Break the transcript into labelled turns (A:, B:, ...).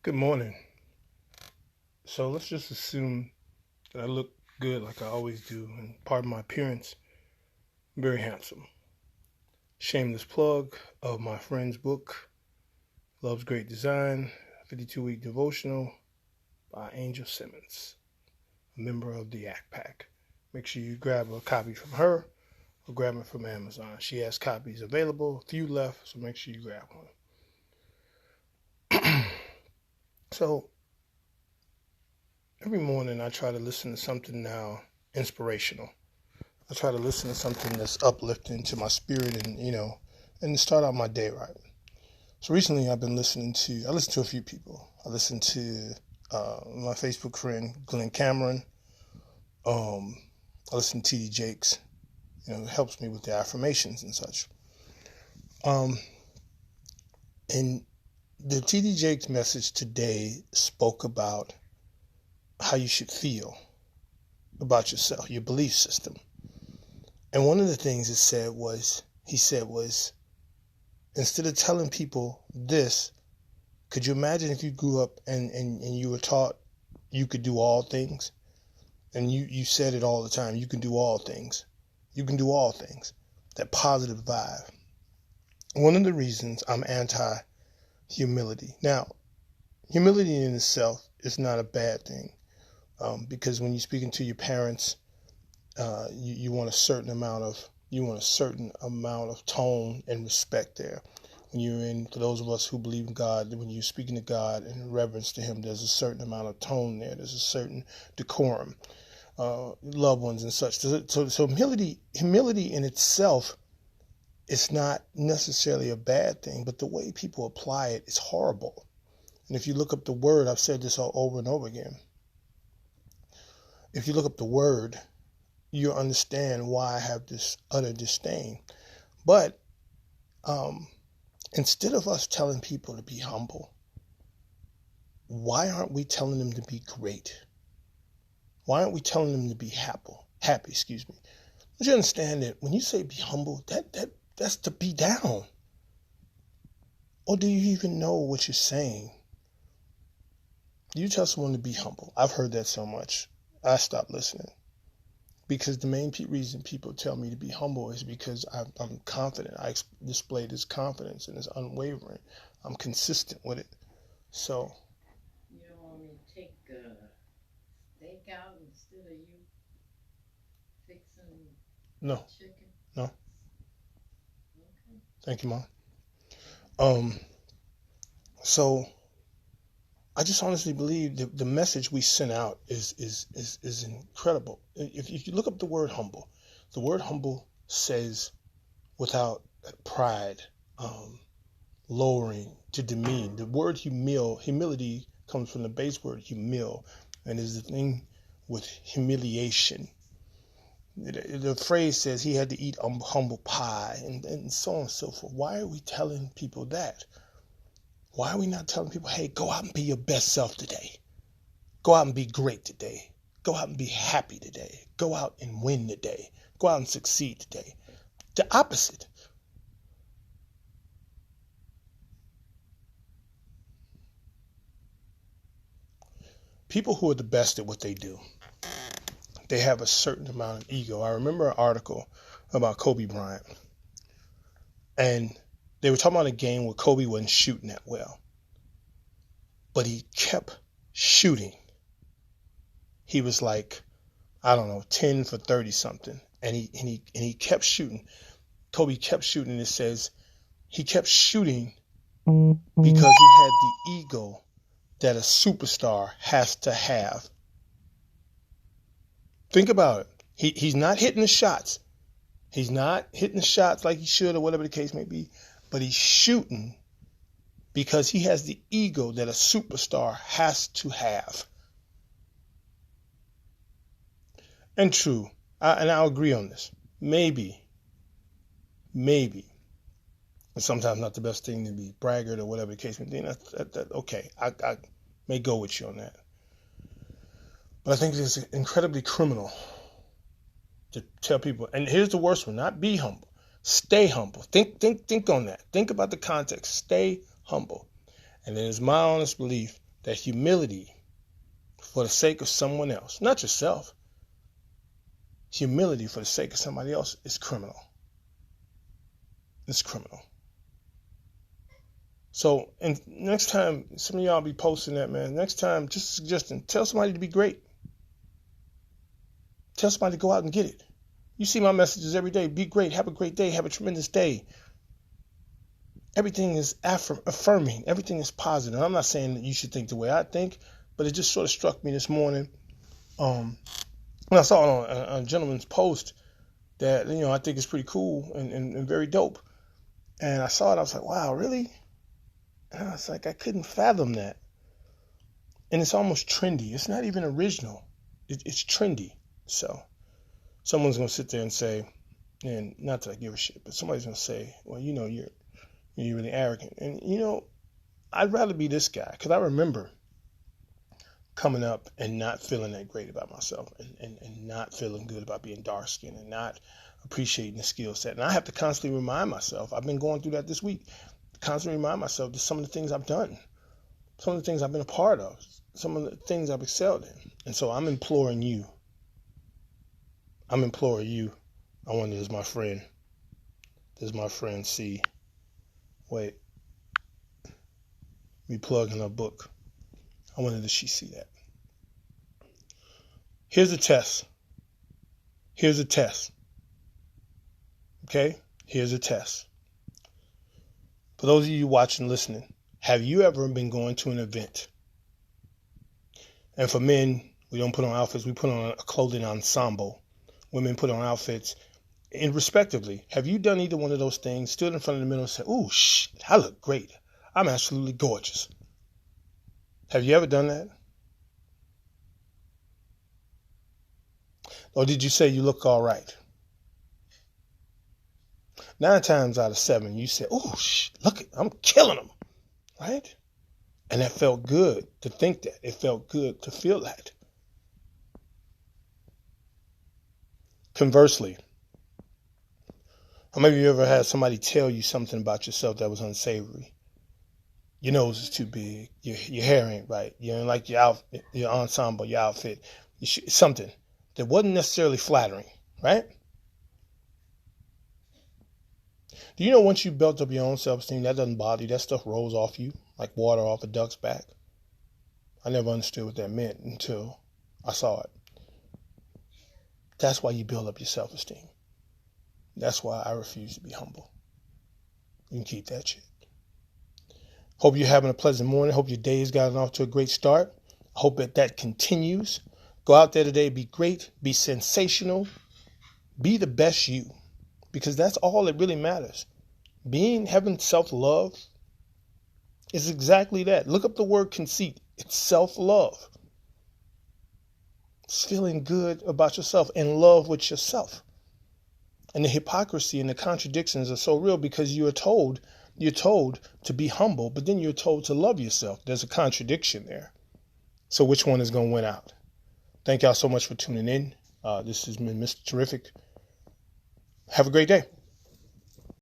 A: Good morning. So let's just assume that I look good like I always do, and pardon my appearance, I'm very handsome. Shameless plug of my friend's book, Love's Great Design, 52-week devotional by Angel Simmons, a member of the Act Pack. Make sure you grab a copy from her or grab it from Amazon. She has copies available, a few left, so make sure you grab one. So every morning I try to listen to something now inspirational. I try to listen to something that's uplifting to my spirit and start out my day right. So recently I listened to a few people. I listened to my Facebook friend, Glenn Cameron. I listened to T.D. Jakes. It helps me with the affirmations and such. And the T.D. Jakes message today spoke about how you should feel about yourself, your belief system. And one of the things he said was, instead of telling people this, could you imagine if you grew up and you were taught you could do all things? And you said it all the time, you can do all things. You can do all things. That positive vibe. One of the reasons I'm anti-humility. Now, humility in itself is not a bad thing, because when you're speaking to your parents, you want a certain amount of tone and respect there. For those of us who believe in God, when you're speaking to God in reverence to Him, there's a certain amount of tone there. There's a certain decorum, loved ones and such. So humility in itself is not necessarily a bad thing, but the way people apply it is horrible. And if you look up the word, I've said this all over and over again. If you look up the word, you'll understand why I have this utter disdain. But instead of us telling people to be humble, why aren't we telling them to be great? Why aren't we telling them to be happy? Don't you understand that when you say be humble, that's to be down? Or do you even know what you're saying? You tell someone to be humble. I've heard that so much, I stopped listening. Because the main reason people tell me to be humble is because I'm confident. I display this confidence and this unwavering. I'm consistent with it. So.
B: You don't want me to take steak out instead of you fixing
A: No.
B: chicken?
A: No.
B: Okay.
A: Thank you, Mom. So I just honestly believe that the message we sent out is incredible. If you look up the word humble says without pride, lowering, to demean. The word humility comes from the base word humil, and is the thing with humiliation. The phrase says he had to eat humble pie, and so on and so forth. Why are we telling people that? Why are we not telling people, hey, go out and be your best self today. Go out and be great today. Go out and be happy today. Go out and win today. Go out and succeed today. The opposite. People who are the best at what they do, they have a certain amount of ego. I remember an article about Kobe Bryant, and they were talking about a game where Kobe wasn't shooting that well, but he kept shooting. He was like, I don't know, 10 for 30 something, and he kept shooting. Kobe kept shooting. It says he kept shooting because he had the ego that a superstar has to have. Think about it. He's not hitting the shots. He's not hitting the shots like he should, or whatever the case may be, but he's shooting because he has the ego that a superstar has to have. And true, and I'll agree on this. Maybe, it's sometimes not the best thing to be braggart or whatever the case may be. Okay, I may go with you on that. But I think it is incredibly criminal to tell people, and here's the worst one, not be humble. Stay humble. Think on that. Think about the context. Stay humble. And it is my honest belief that humility for the sake of someone else, not yourself, humility for the sake of somebody else is criminal. It's criminal. So, and next time, some of y'all be posting that, man. Next time, just suggesting, tell somebody to be great. Tell somebody to go out and get it. You see my messages every day. Be great. Have a great day. Have a tremendous day. Everything is affirming. Everything is positive. I'm not saying that you should think the way I think, but it just sort of struck me this morning. When I saw it on a gentleman's post that, I think is pretty cool and very dope. And I saw it. I was like, wow, really? And I was like, I couldn't fathom that. And it's almost trendy. It's not even original. It's trendy. So someone's going to sit there and say, and not that I give a shit, but somebody's going to say, well, you're really arrogant. And, I'd rather be this guy, because I remember coming up and not feeling that great about myself and not feeling good about being dark skinned and not appreciating the skill set. And I have to constantly remind myself, I've been going through that this week, constantly remind myself that some of the things I've done, some of the things I've been a part of, some of the things I've excelled in. And so I'm imploring you. I wonder, does my friend see? Wait. Me plugging her book. I wonder, does she see that? Here's a test. Okay? Here's a test. For those of you watching, listening, have you ever been going to an event? And for men, we don't put on outfits, we put on a clothing ensemble. Women put on outfits, and respectively. Have you done either one of those things? Stood in front of the mirror and said, "Ooh, I look great. I'm absolutely gorgeous." Have you ever done that? Or did you say you look all right? 9 times out of 7, you said, "Ooh, look, I'm killing them," right? And that felt good to think that. It felt good to feel that. Conversely, how maybe you ever had somebody tell you something about yourself that was unsavory? Your nose is too big. Your hair ain't right. You don't like your ensemble, your outfit. Something that wasn't necessarily flattering, right? Do you know once you built up your own self-esteem, that doesn't bother you. That stuff rolls off you like water off a duck's back. I never understood what that meant until I saw it. That's why you build up your self-esteem. That's why I refuse to be humble. You can keep that shit. Hope you're having a pleasant morning. Hope your day has gotten off to a great start. Hope that continues. Go out there today, be great, be sensational, be the best you. Because that's all that really matters. Having self-love is exactly that. Look up the word conceit. It's self-love. It's feeling good about yourself, in love with yourself. And the hypocrisy and the contradictions are so real because you're told to be humble, but then you're told to love yourself. There's a contradiction there. So which one is going to win out? Thank y'all so much for tuning in. This has been Mr. Terrific. Have a great day.